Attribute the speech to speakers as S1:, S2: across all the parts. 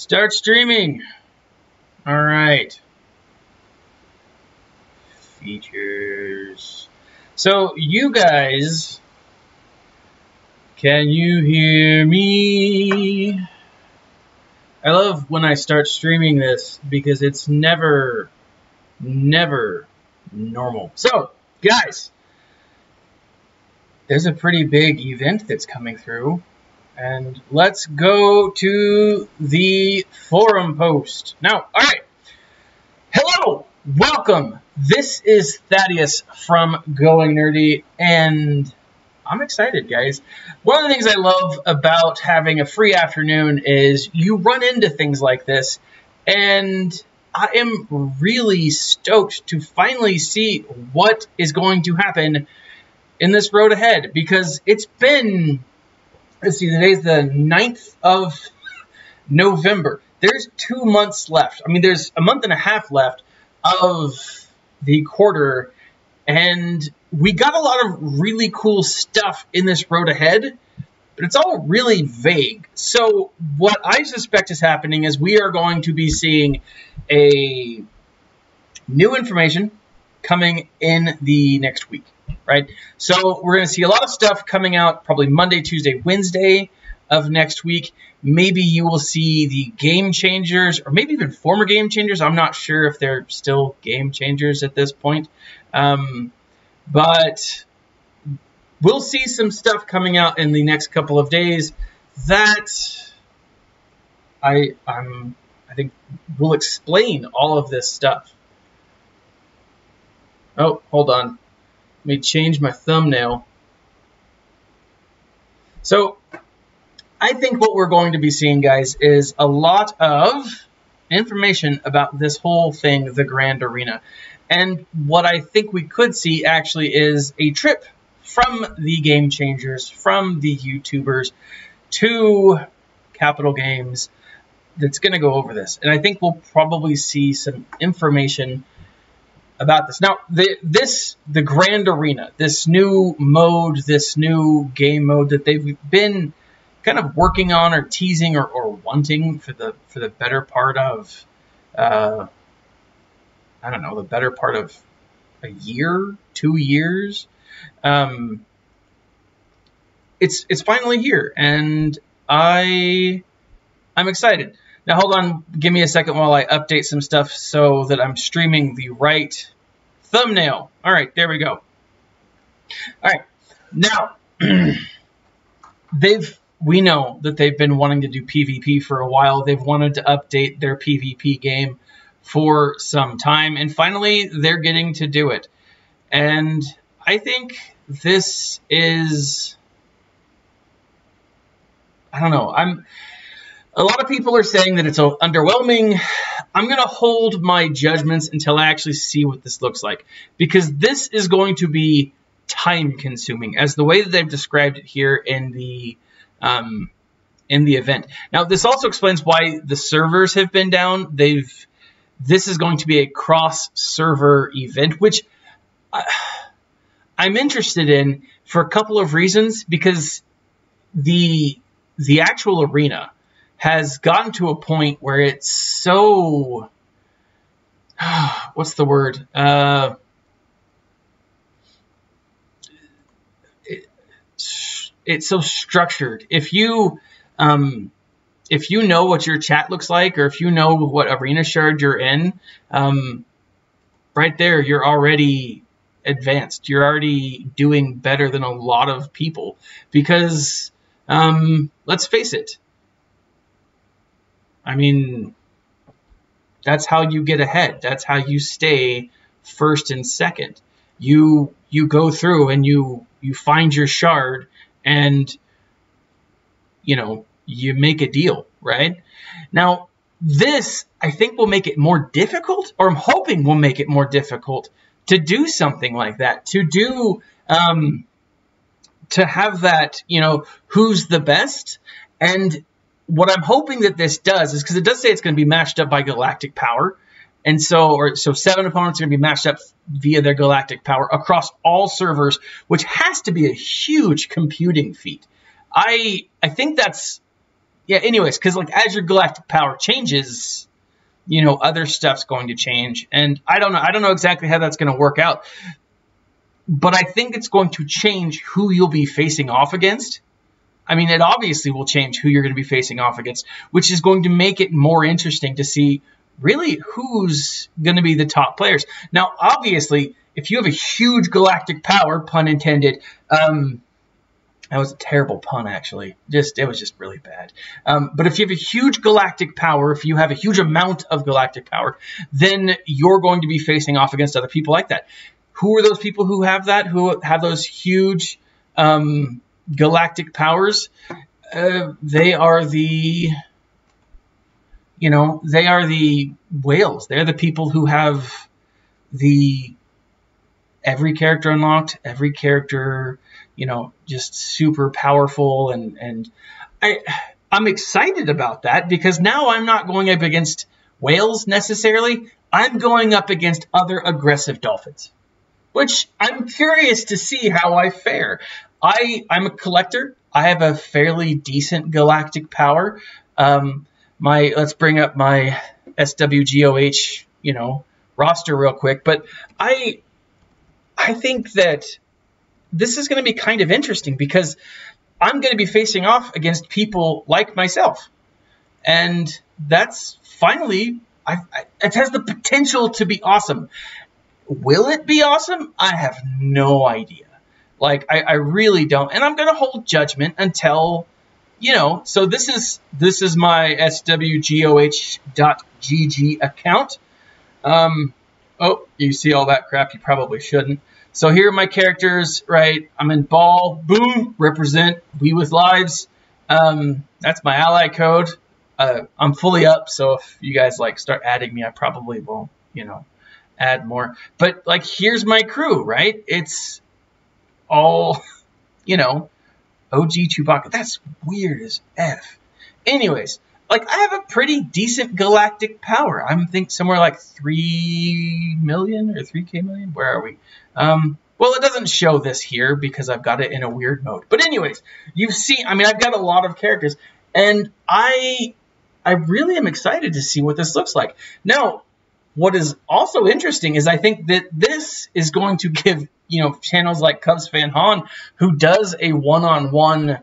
S1: Start streaming. All right. Features. So you guys, can you hear me? I love when I start streaming this because it's never normal. So guys, there's a pretty big event that's coming through. And let's go to the forum post. Now, all right. Hello, welcome. This is Thaddeus from Going Nerdy, and I'm excited, guys. One of the things I love about having a free afternoon is you run into things like this, and I am really stoked to finally see what is going to happen in this road ahead, because it's been... Let's see, today's the 9th of November. There's 2 months left. I mean, there's a month and a half left of the quarter, and we got a lot of really cool stuff in this road ahead, but it's all really vague. So what I suspect is happening is we are going to be seeing a new information coming in the next week. Right, so we're going to see a lot of stuff coming out probably Monday, Tuesday, Wednesday of next week. Maybe you will see the game changers, or maybe even former game changers. I'm not sure if they're still game changers at this point, but we'll see some stuff coming out in the next couple of days that I think will explain all of this stuff. Oh, hold on. Let me change my thumbnail. So I think what we're going to be seeing, guys, is a lot of information about this whole thing, the Grand Arena. And what I think we could see actually is a trip from the game changers, from the YouTubers, to Capital Games that's going to go over this. And I think we'll probably see some information about this. Now, the Grand Arena, this new mode, this new game mode that they've been kind of working on or teasing or wanting for the better part of, I don't know, the better part of a year, 2 years. It's finally here, and I'm excited. Now, hold on. Give me a second while I update some stuff so that I'm streaming the right thumbnail. All right, there we go. All right. Now, we know that they've been wanting to do PvP for a while. They've wanted to update their PvP game for some time, and finally, they're getting to do it. And I think this is... I don't know. A lot of people are saying that it's underwhelming. I'm going to hold my judgments until I actually see what this looks like, because this is going to be time-consuming, as the way that they've described it here in the event. Now, this also explains why the servers have been down. This is going to be a cross-server event, which I'm interested in for a couple of reasons, because the actual arena has gotten to a point where it's so, what's the word? It's so structured. If you know what your chat looks like, or if you know what arena shard you're in, right there, you're already advanced. You're already doing better than a lot of people, because let's face it. I mean, that's how you get ahead. That's how you stay first and second. You go through and you find your shard, and you make a deal, right? Now, this I think will make it more difficult, or I'm hoping will make it more difficult to do something like that. To do to have that, who's the best. And what I'm hoping that this does is, because it does say it's going to be matched up by galactic power, and so 7 opponents are going to be matched up via their galactic power across all servers, which has to be a huge computing feat. I think that's yeah, anyways, because like as your galactic power changes, you know, other stuff's going to change. And I don't know exactly how that's going to work out. But I think it's going to change who you'll be facing off against. I mean, it obviously will change who you're going to be facing off against, which is going to make it more interesting to see really who's going to be the top players. Now, obviously, if you have a huge galactic power, pun intended, that was a terrible pun, actually. It was just really bad. But if you have a huge galactic power, if you have a huge amount of galactic power, then you're going to be facing off against other people like that. Who are those people who have that, who have those huge galactic powers? They are the, you know, they are the whales. They're the people who have every character unlocked, every character, you know, just super powerful. And I'm excited about that because now I'm not going up against whales necessarily. I'm going up against other aggressive dolphins, which I'm curious to see how I fare. I'm a collector. I have a fairly decent galactic power. Let's bring up my SWGOH, you know, roster real quick. But I think that this is going to be kind of interesting because I'm going to be facing off against people like myself. And that's finally, it has the potential to be awesome. Will it be awesome? I have no idea. Like, I really don't. And I'm going to hold judgment until, you know, so this is my SWGOH.GG account. Oh, you see all that crap? You probably shouldn't. So here are my characters, right? I'm in ball, boom, represent, we with lives. That's my ally code. I'm fully up, so if you guys like start adding me, I probably won't, you know, add more. But like, here's my crew, right? It's all, you know, OG Chewbacca. That's weird as F. Anyways, like, I have a pretty decent galactic power. I think somewhere like 3 million or 3K million. Where are we? Well, it doesn't show this here because I've got it in a weird mode. But anyways, you've seen, I mean, I've got a lot of characters, and I really am excited to see what this looks like. Now, what is also interesting is I think that this is going to give, you know, channels like Cubs Fan Han, who does a one-on-one,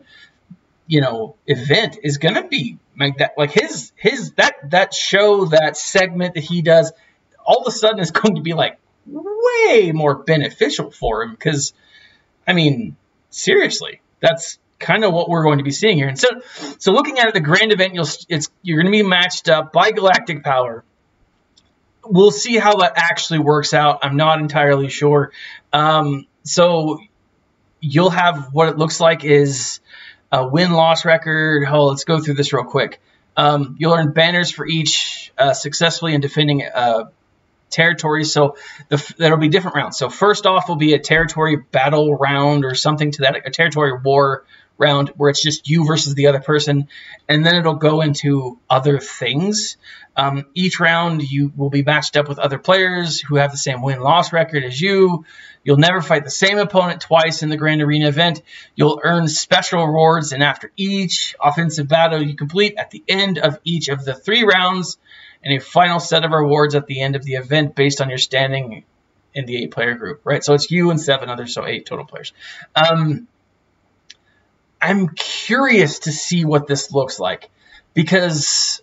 S1: you know, event, is going to be like that, like that show, that segment that he does, all of a sudden is going to be like way more beneficial for him. Because, I mean, seriously, that's kind of what we're going to be seeing here. And so looking at it, the grand event, you're going to be matched up by galactic power. We'll see how that actually works out. I'm not entirely sure. So you'll have what it looks like is a win-loss record. Oh, let's go through this real quick. You'll earn banners for each successfully in defending territories. So that'll be different rounds. So first off will be a territory battle round or something to that, a territory war round where it's just you versus the other person. And then it'll go into other things. Each round you will be matched up with other players who have the same win-loss record as you. You'll never fight the same opponent twice in the Grand Arena event. You'll earn special rewards, and after each offensive battle you complete at the end of each of the 3 rounds, and a final set of rewards at the end of the event based on your standing in the 8-player group, right? So it's you and 7 others, so 8 total players. I'm curious to see what this looks like because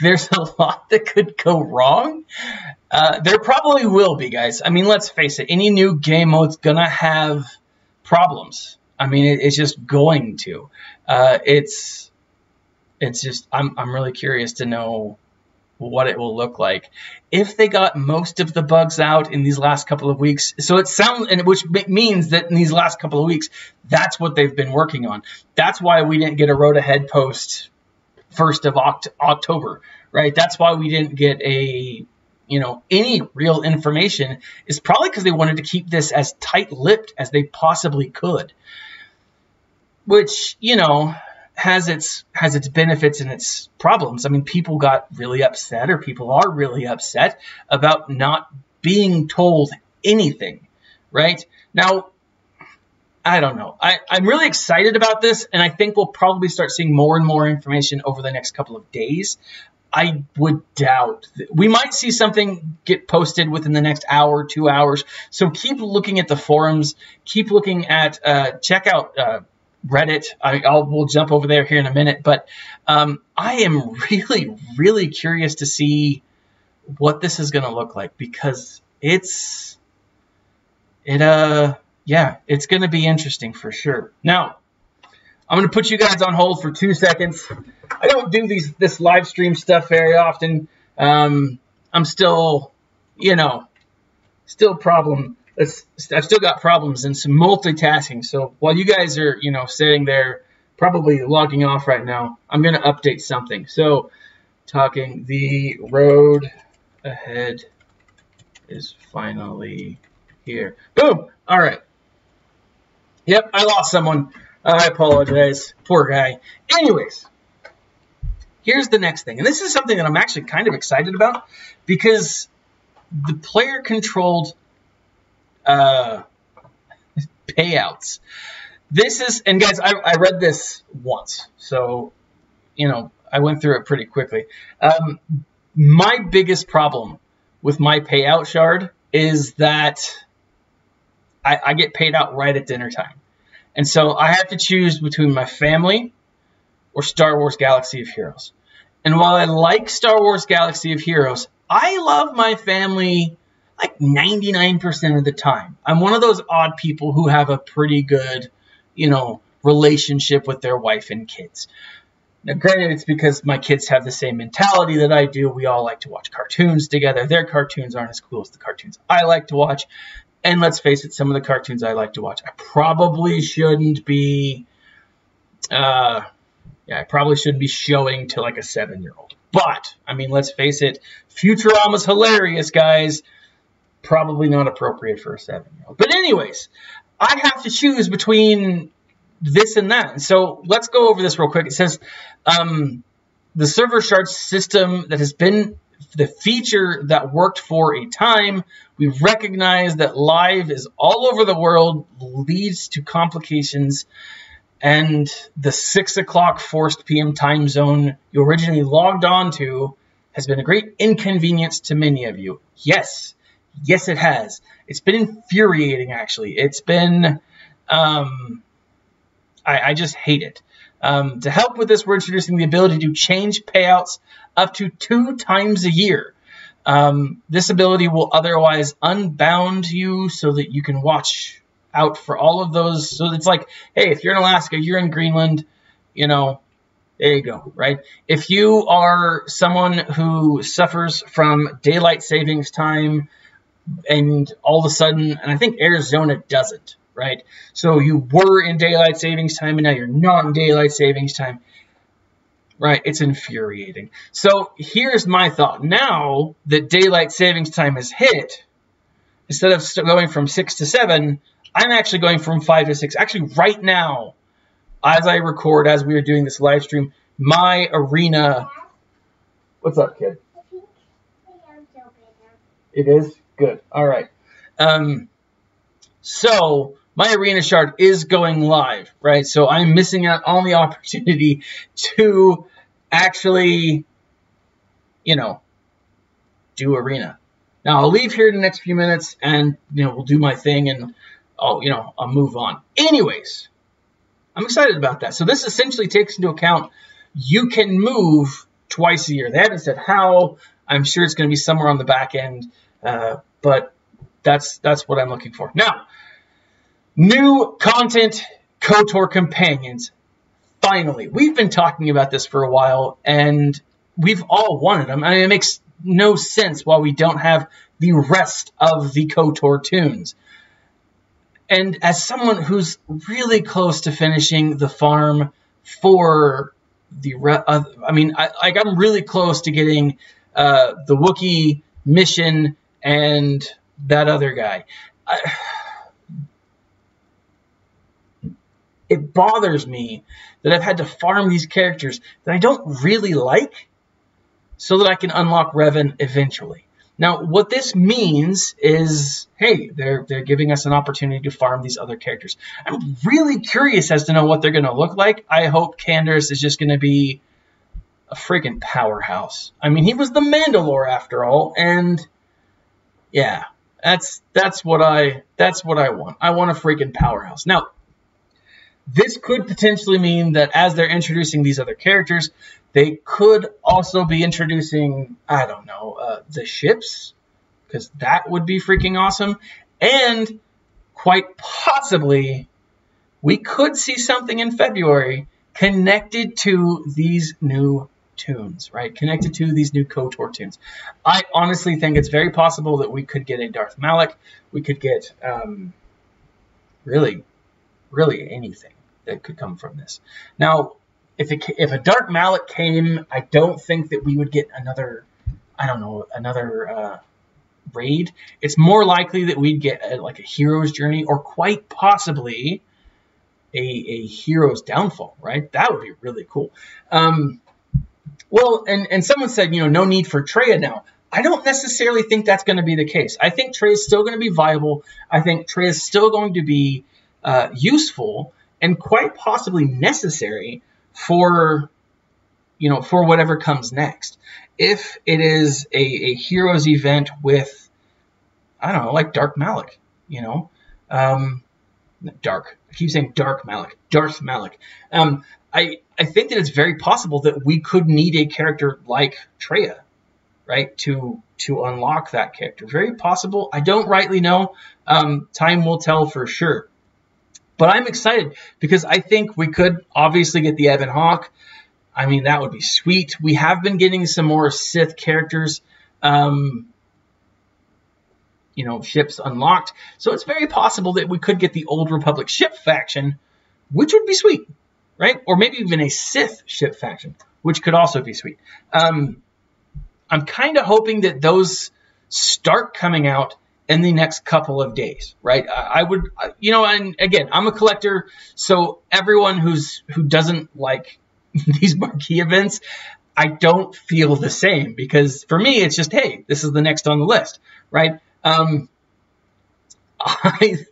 S1: there's a lot that could go wrong. There probably will be, guys. I mean, let's face it. Any new game mode's going to have problems. I mean, it's just going to. It's just, I'm really curious to know what it will look like. If they got most of the bugs out in these last couple of weeks, so it sounds, and which means that in these last couple of weeks, that's what they've been working on. That's why we didn't get a road ahead post 1st of October, right? That's why we didn't get a, you know, any real information. Is probably because they wanted to keep this as tight-lipped as they possibly could, which, you know, has its benefits and its problems. I mean, people got really upset, or people are really upset about not being told anything, right? Now, I don't know. I'm really excited about this, and I think we'll probably start seeing more and more information over the next couple of days. I would doubt. We might see something get posted within the next hour, 2 hours. So keep looking at the forums. Keep looking at, check out Reddit. We'll jump over there here in a minute. But I am really, really curious to see what this is going to look like, because yeah, it's going to be interesting for sure. Now, I'm going to put you guys on hold for 2 seconds. I don't do this live stream stuff very often. I'm still, I've still got problems and some multitasking. So while you guys are, sitting there probably logging off right now, I'm going to update something. So talking, the road ahead is finally here. Boom. All right. Yep, I lost someone. I apologize. Poor guy. Anyways, here's the next thing. And this is something that I'm actually kind of excited about, because the player-controlled payouts. This is, and guys, I read this once, so, I went through it pretty quickly. My biggest problem with my payout shard is that I get paid out right at dinner time. And so I have to choose between my family or Star Wars Galaxy of Heroes. And while I like Star Wars Galaxy of Heroes, I love my family like 99% of the time. I'm one of those odd people who have a pretty good, relationship with their wife and kids. Now, granted, it's because my kids have the same mentality that I do. We all like to watch cartoons together. Their cartoons aren't as cool as the cartoons I like to watch. And let's face it, some of the cartoons I like to watch, I probably shouldn't be, I probably shouldn't be showing to like a 7-year-old. But, I mean, let's face it, Futurama's hilarious, guys. Probably not appropriate for a 7-year-old. But anyways, I have to choose between this and that. And so let's go over this real quick. It says the server shard system that has been the feature that worked for a time. We recognize that live is all over the world, leads to complications, and the 6 o'clock forced PM time zone you originally logged on to has been a great inconvenience to many of you. Yes, it has. It's been infuriating, actually. It's been, I just hate it. To help with this, we're introducing the ability to change payouts up to 2 times a year. This ability will otherwise unbound you so that you can watch out for all of those. So it's like, hey, if you're in Alaska, you're in Greenland, there you go, right? If you are someone who suffers from daylight savings time and all of a sudden, and I think Arizona doesn't, right? So you were in daylight savings time and now you're not in daylight savings time. Right, it's infuriating. So here's my thought. Now that daylight savings time has hit, instead of going from 6 to 7, I'm actually going from 5 to 6. Actually, right now, as I record, as we are doing this live stream, my arena... What's up, kid? It is? Good. All right. So my arena shard is going live, right? So I'm missing out on the opportunity to actually, do arena. Now I'll leave here in the next few minutes and, we'll do my thing and I'll move on. Anyways, I'm excited about that. So this essentially takes into account you can move twice a year. They haven't said how. I'm sure it's going to be somewhere on the back end, but that's what I'm looking for. Now, new content KOTOR companions. Finally, we've been talking about this for a while, and we've all wanted them. I mean, it makes no sense why we don't have the rest of the KOTOR tunes. And as someone who's really close to finishing the farm for the... I'm really close to getting the Wookiee mission and that other guy. It bothers me that I've had to farm these characters that I don't really like so that I can unlock Revan eventually. Now, what this means is, hey, they're giving us an opportunity to farm these other characters. I'm really curious as to know what they're going to look like. I hope Candace is just going to be a freaking powerhouse. I mean, he was the Mandalore after all, and yeah, that's what I want. I want a freaking powerhouse. Now, this could potentially mean that as they're introducing these other characters, they could also be introducing, I don't know, the ships, because that would be freaking awesome. And quite possibly, we could see something in February connected to these new tunes, right? Connected to these new KOTOR tunes. I honestly think it's very possible that we could get a Darth Malak. We could get really anything that could come from this. Now, if a Darth Malak came, I don't think that we would get another, I don't know, another raid. It's more likely that we'd get like a hero's journey, or quite possibly a hero's downfall, right? That would be really cool. Well, and someone said, you know, no need for Traya now. I don't necessarily think that's going to be the case. I think Traya is still going to be viable. I think Traya is still going to be useful and quite possibly necessary for, you know, for whatever comes next. If it is a heroes event with, I don't know, like Darth Malak, you know, Darth Malak. I think that it's very possible that we could need a character like Traya, right, to unlock that character. Very possible. I don't rightly know. Time will tell for sure. But I'm excited because I think we could obviously get the Ebon Hawk. I mean, that would be sweet. We have been getting some more Sith characters, you know, ships unlocked. So it's very possible that we could get the Old Republic ship faction, which would be sweet, right? Or maybe even a Sith ship faction, which could also be sweet. I'm kind of hoping that those start coming out in the next couple of days, right? I would, you know, and again, I'm a collector, so everyone who doesn't like these marquee events, I don't feel the same, because for me, it's just, hey, this is the next on the list, right? I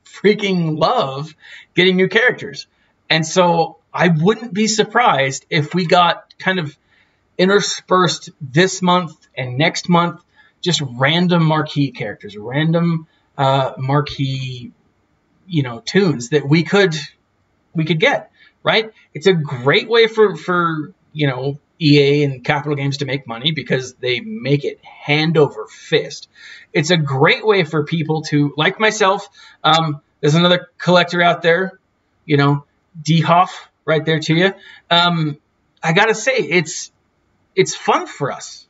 S1: freaking love getting new characters. And so I wouldn't be surprised if we got kind of interspersed this month and next month, just random marquee characters, random marquee, you know, tunes that we could get, right? It's a great way for you know, EA and Capital Games to make money because they make it hand over fist. It's a great way for people to, like myself, there's another collector out there, you know, D-Hoff, right there to you. I gotta say, it's fun for us,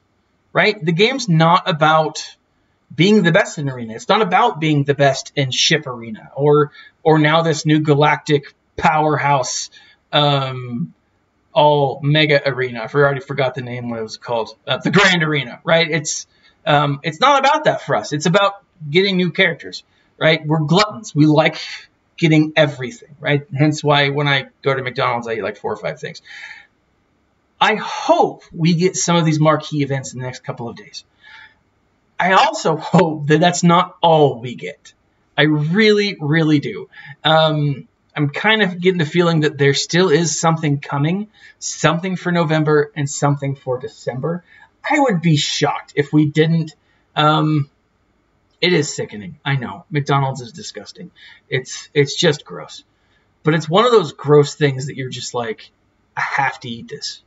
S1: right? The game's not about being the best in Arena. It's not about being the best in Ship Arena or now this new galactic powerhouse all mega arena. I already forgot the name, what it was called. The Grand Arena, right? It's not about that for us. It's about getting new characters, right? We're gluttons. We like getting everything, right? Hence why when I go to McDonald's, I eat like 4 or 5 things. I hope we get some of these marquee events in the next couple of days. I also hope that that's not all we get. I really, really do. I'm kind of getting the feeling that there still is something coming, something for November and something for December. I would be shocked if we didn't. It is sickening. I know. McDonald's is disgusting. It's just gross. But it's one of those gross things that you're just like, I have to eat this.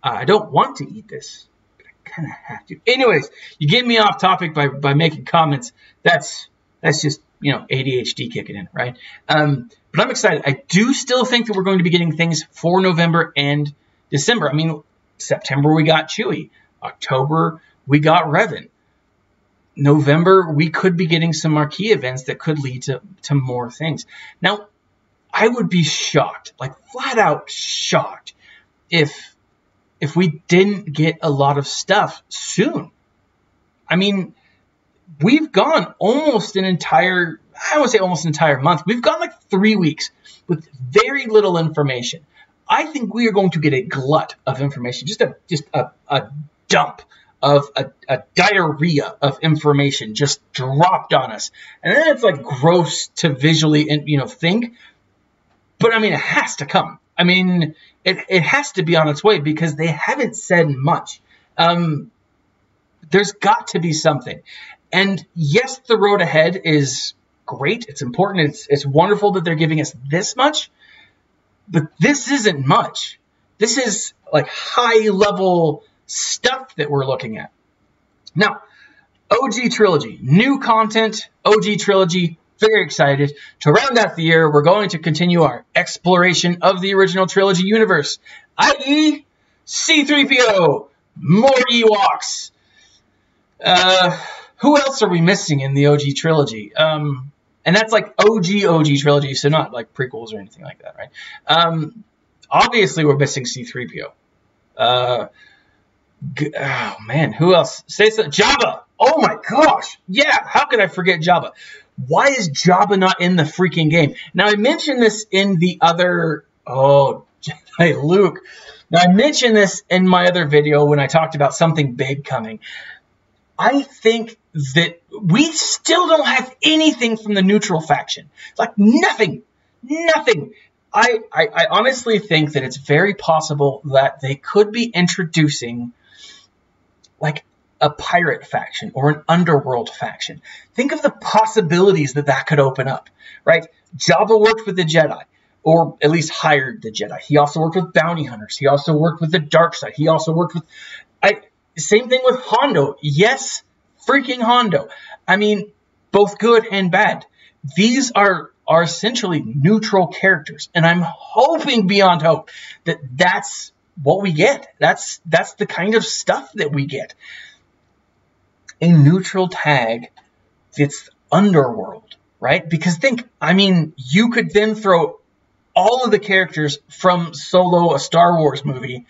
S1: I don't want to eat this, but I kind of have to. Anyways, you get me off topic by making comments. That's just, you know, ADHD kicking in, right? But I'm excited. I do still think that we're going to be getting things for November and December. I mean, September we got Chewie. October we got Revan. November we could be getting some marquee events that could lead to more things. Now, I would be shocked, like flat out shocked, if we didn't get a lot of stuff soon. I mean, we've gone almost an entire, I would say almost an entire month. We've gone like 3 weeks with very little information. I think we are going to get a glut of information, just a dump of a diarrhea of information just dropped on us. And then it's like gross to visually, think. But I mean, it has to come. I mean, it has to be on its way because they haven't said much. There's got to be something. And yes, the road ahead is great. It's important. It's wonderful that they're giving us this much. But this isn't much. This is like high-level stuff that we're looking at. Now, OG Trilogy. New content, OG Trilogy. Very excited. To round out the year, we're going to continue our exploration of the original Trilogy universe, i.e. C-3PO, more Ewoks. Who else are we missing in the OG Trilogy? And that's like OG Trilogy, so not like prequels or anything like that, right? Obviously, we're missing C-3PO. Oh, man, who else? Say so. Jabba! Oh, my gosh! Yeah, how could I forget Jabba? Why is Jabba not in the freaking game? Now, I mentioned this in the other... Oh, Jedi Luke. Now, I mentioned this in my other video when I talked about something big coming. I think that we still don't have anything from the neutral faction. Like, nothing. Nothing. I honestly think that it's very possible that they could be introducing, like, a pirate faction or an underworld faction. Think of the possibilities that could open up, right? Jabba worked with the Jedi, or at least hired the Jedi. He also worked with bounty hunters. He also worked with the dark side. He also worked with... Same thing with Hondo. Yes, freaking Hondo. I mean, both good and bad. These are essentially neutral characters, and I'm hoping beyond hope that that's what we get. That's the kind of stuff that we get. A neutral tag that's underworld, right? Because you could then throw all of the characters from Solo, a Star Wars movie,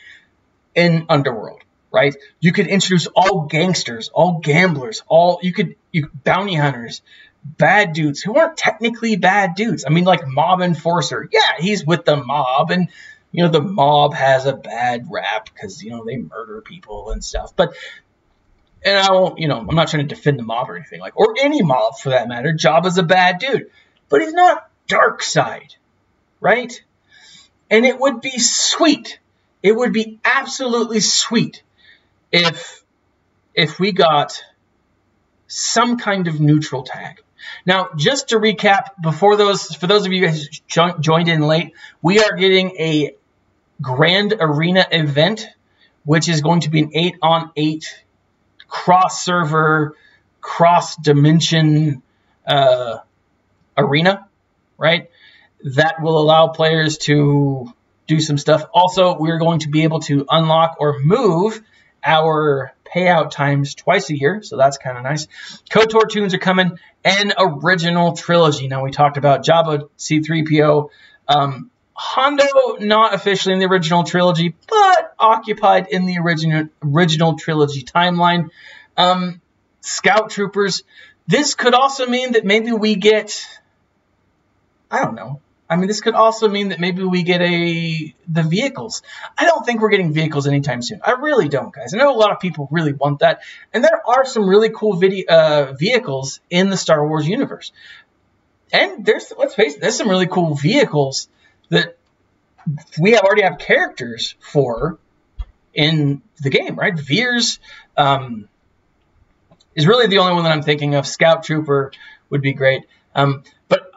S1: in underworld. Right? You could introduce all gangsters, all gamblers, you could bounty hunters, bad dudes who aren't technically bad dudes. I mean, like mob enforcer. Yeah, he's with the mob, and the mob has a bad rap because they murder people and stuff. And I won't, I'm not trying to defend the mob or anything, or any mob for that matter. Jabba's a bad dude, but he's not dark side, right? And it would be sweet. It would be absolutely sweet if we got some kind of neutral tag. Now, just to recap, for those of you guys joined in late, we are getting a Grand Arena event, which is going to be an 8-on-8 cross-server, cross-dimension arena, right? That will allow players to do some stuff. Also, we're going to be able to unlock or move our payout times twice a year, so that's kind of nice. KOTOR tunes are coming, and original trilogy. Now, we talked about Jabba, C-3PO, Hondo, not officially in the original trilogy, but occupied in the original trilogy timeline. Scout troopers. This could also mean that maybe we get... I don't know. I mean, this could also mean that maybe we get the vehicles. I don't think we're getting vehicles anytime soon. I really don't, guys. I know a lot of people really want that. And there are some really cool vehicles in the Star Wars universe. And let's face it, there's some really cool vehicles that we already have characters for in the game, right? Veers is really the only one that I'm thinking of. Scout Trooper would be great. But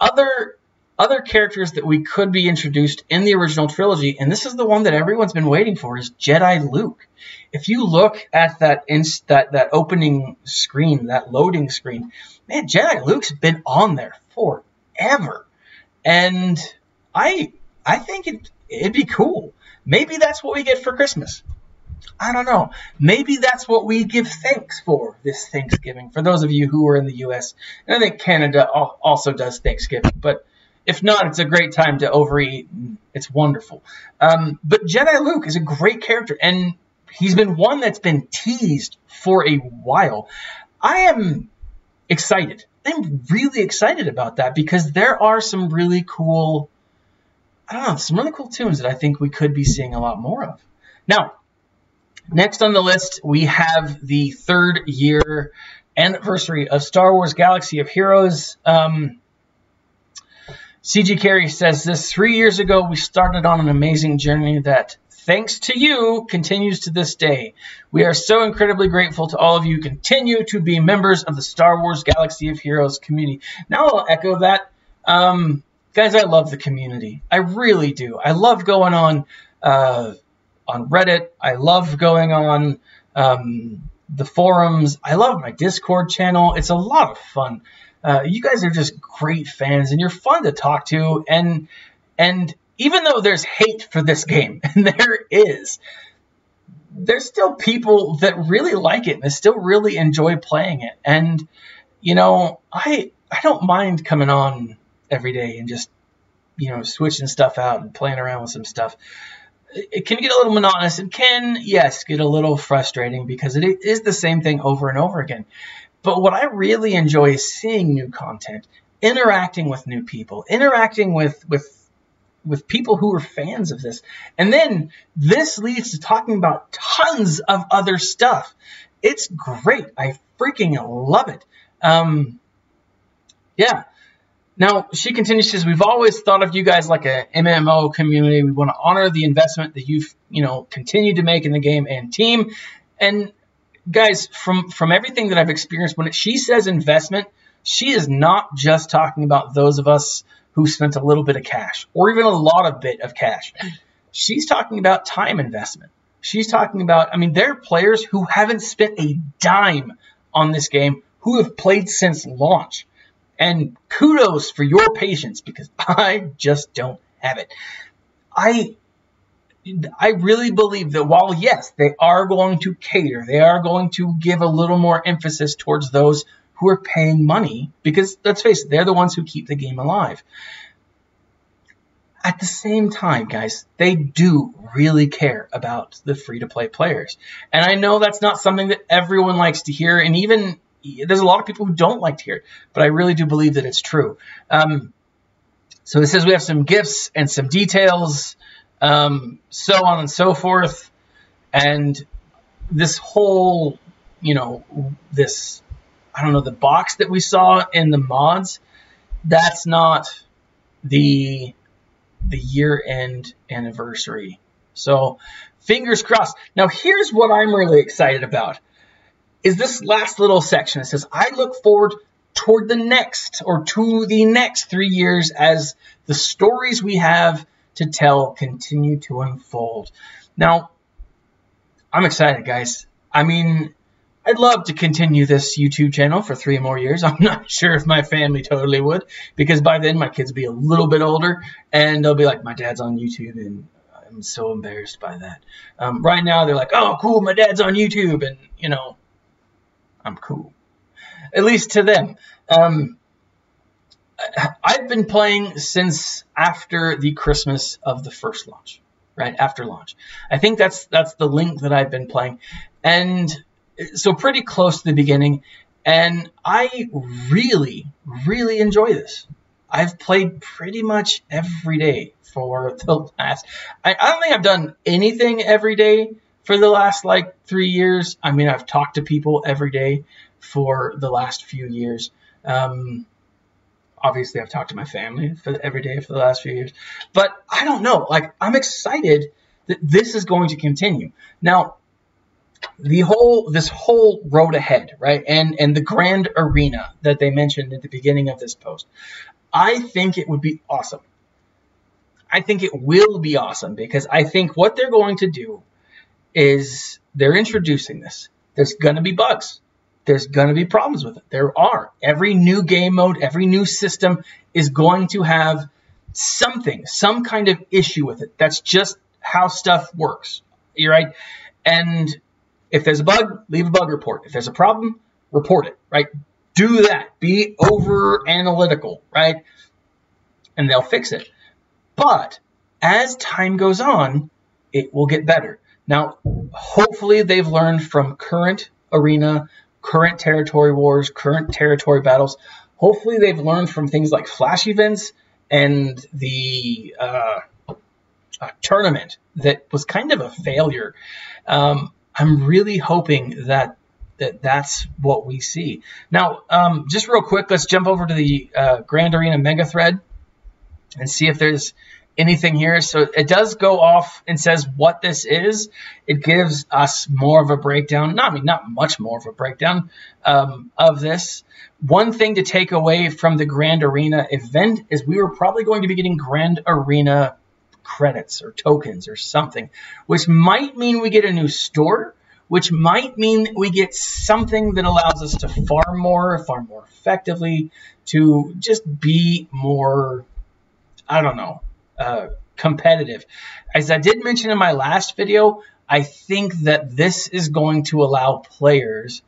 S1: other characters that we could be introduced in the original trilogy, and this is the one that everyone's been waiting for, is Jedi Luke. If you look at that opening screen, that loading screen, man, Jedi Luke's been on there forever. And I think it'd be cool. Maybe that's what we get for Christmas. I don't know. Maybe that's what we give thanks for this Thanksgiving, for those of you who are in the U.S. And I think Canada also does Thanksgiving, but if not, it's a great time to overeat. It's wonderful. But Jedi Luke is a great character, and he's been one that's been teased for a while. I am excited. I'm really excited about that because there are some really cool, some really cool tunes that I think we could be seeing a lot more of. Now, Next on the list, we have the 3rd year anniversary of Star Wars Galaxy of Heroes. CG Carey says this: 3 years ago, we started on an amazing journey that, thanks to you, continues to this day. We are so incredibly grateful to all of you who continue to be members of the Star Wars Galaxy of Heroes community. Now I'll echo that. Guys, I love the community. I really do. I love going on Reddit. I love going on the forums. I love my Discord channel. It's a lot of fun. You guys are just great fans, and you're fun to talk to. And even though there's hate for this game, and there's still people that really like it and still really enjoy playing it. And, you know, I don't mind coming on every day and just, you know, switching stuff out and playing around with some stuff. It can get a little monotonous and can, yes, get a little frustrating because it is the same thing over and over again. But what I really enjoy is seeing new content, interacting with new people, interacting with people who are fans of this. And then this leads to talking about tons of other stuff. It's great. I freaking love it. Yeah. Now, she continues, says, we've always thought of you guys like a MMO community. We want to honor the investment that you've, you know, continued to make in the game and team. And guys, from everything that I've experienced, when she says investment, she is not just talking about those of us who spent a little bit of cash or even a lot of bit of cash. She's talking about time investment. She's talking about, I mean, there are players who haven't spent a dime on this game who have played since launch. And kudos for your patience, because I just don't have it. I really believe that while, yes, they are going to cater, they are going to give a little more emphasis towards those who are paying money, because let's face it, they're the ones who keep the game alive. At the same time, guys, they do really care about the free-to-play players. And I know that's not something that everyone likes to hear, and even there's a lot of people who don't like to hear it, but I really do believe that it's true. So it says we have some gifts and some details, so on and so forth. And this whole, you know, this, I don't know, the box that we saw in the mods, that's not the year-end anniversary. So fingers crossed. Now here's what I'm really excited about. Is this last little section. It says, I look forward to the next 3 years as the stories we have to tell continue to unfold. Now, I'm excited, guys. I mean, I'd love to continue this YouTube channel for 3 more years. I'm not sure if my family totally would, because by then my kids will be a little bit older, and they'll be like, my dad's on YouTube, and I'm so embarrassed by that. Right now, they're like, oh, cool, my dad's on YouTube, and, you know, I'm cool, at least to them. I've been playing since after the Christmas of the first launch, right after launch. I think that's the link that I've been playing, and so pretty close to the beginning. And I really, really enjoy this. I've played pretty much every day for the last. I don't think I've done anything every day for the last, like, 3 years. I mean, I've talked to people every day for the last few years. Obviously, I've talked to my family every day for the last few years. But I don't know. Like, I'm excited that this is going to continue. Now, this whole road ahead, right, and the grand arena that they mentioned at the beginning of this post, I think it would be awesome. I think it will be awesome, because I think what they're going to do is they're introducing this. There's going to be bugs. There's going to be problems with it. There are. Every new game mode, every new system is going to have something, some kind of issue with it. That's just how stuff works. You're right. And if there's a bug, leave a bug report. If there's a problem, report it, right? Do that. Be over analytical, right? And they'll fix it. But as time goes on, it will get better. Now, hopefully they've learned from current arena, current territory wars, current territory battles. Hopefully they've learned from things like flash events and the tournament that was kind of a failure. I'm really hoping that that's what we see. Now, just real quick, let's jump over to the Grand Arena Mega Thread and see if there's anything here. So it does go off and says what this is. It gives us more of a breakdown. Not much more of a breakdown of this. One thing to take away from the Grand Arena event is we were probably going to be getting Grand Arena credits or tokens or something, which might mean we get a new store, which might mean we get something that allows us to farm more effectively, to just be more, I don't know, competitive. As I did mention in my last video, I think that this is going to allow players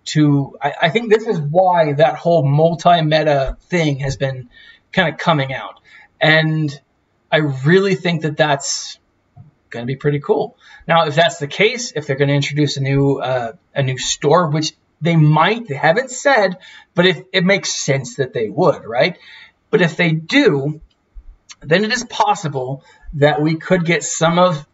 S1: to, I think this is why that whole multi-meta thing has been kind of coming out. And I really think that that's going to be pretty cool. Now, if that's the case, if they're going to introduce a new store, which they might, they haven't said, but if it makes sense that they would, right? But if they do, then it is possible that we could get some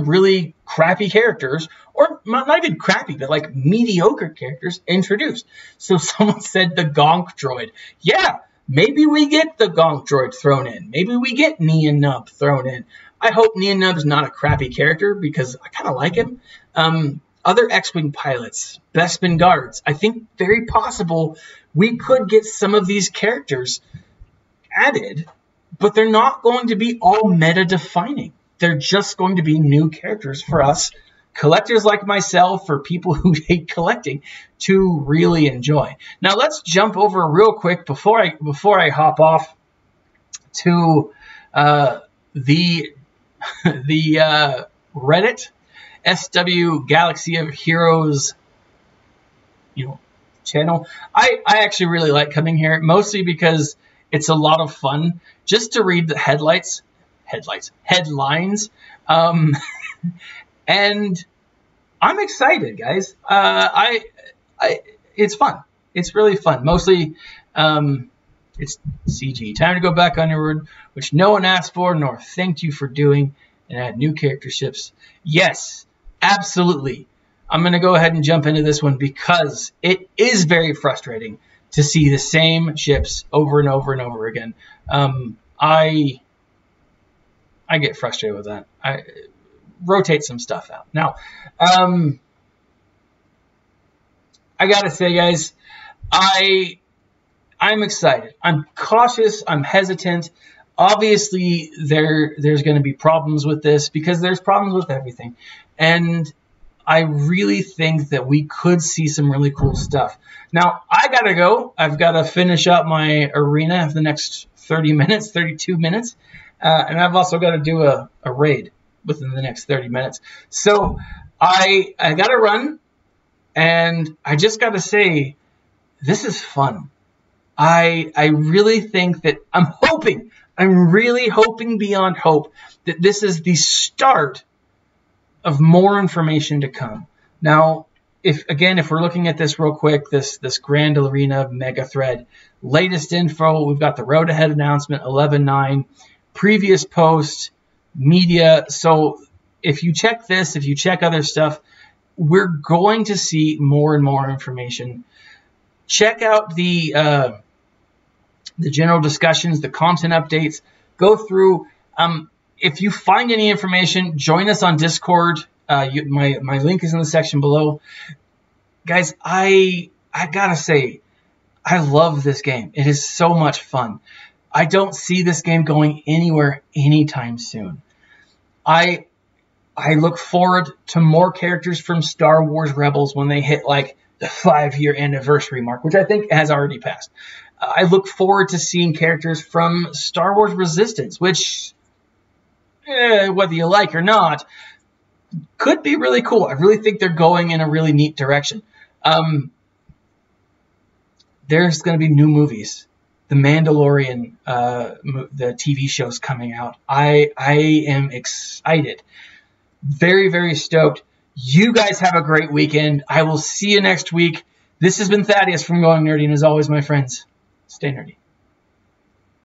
S1: really crappy characters, or not even crappy, but like mediocre characters introduced. So someone said the Gonk droid. Yeah, maybe we get the Gonk droid thrown in. Maybe we get Nien Nunb thrown in. I hope Nien Nunb's not a crappy character because I kind of like him. Other X-Wing pilots, Bespin guards. I think very possible we could get some of these characters added, but they're not going to be all meta-defining. They're just going to be new characters for us, collectors like myself, for people who hate collecting, to really enjoy. Now let's jump over real quick before I hop off to the Reddit SW Galaxy of Heroes, channel. I actually really like coming here, mostly because it's a lot of fun just to read the headlines, and I'm excited, guys. It's fun. It's really fun. Mostly, it's CG. Time to go back on your word, which no one asked for nor thanked you for doing, and add new character ships. Yes, absolutely. I'm going to go ahead and jump into this one because it is very frustrating to see the same ships over and over and over again. I get frustrated with that. I rotate some stuff out. Now, I gotta say, guys, I'm excited. I'm cautious. I'm hesitant. Obviously, there's going to be problems with this because there's problems with everything, and I really think that we could see some really cool stuff. Now, I gotta go. I've got to finish up my arena for the next 30 minutes, 32 minutes. And I've also got to do a raid within the next 30 minutes. So I got to run, and I just got to say, this is fun. I really think that I'm really hoping beyond hope that this is the start of more information to come. Now, if we're looking at this real quick, this Grand Arena Mega Thread, latest info, we've got the Road Ahead announcement, 11.9, previous post, media. So if you check this, if you check other stuff, we're going to see more and more information. Check out the general discussions, the content updates. Go through. If you find any information, join us on Discord. My link is in the section below. Guys, I gotta say, I love this game. It is so much fun. I don't see this game going anywhere anytime soon. I look forward to more characters from Star Wars Rebels when they hit like the 5-year anniversary mark, which I think has already passed. I look forward to seeing characters from Star Wars Resistance, which, whether you like or not, could be really cool. I really think they're going in a really neat direction. There's going to be new movies. The Mandalorian, the TV show's coming out. I am excited. Very, very stoked. You guys have a great weekend. I will see you next week. This has been Thaddeus from Going Nerdy, and as always, my friends, stay nerdy.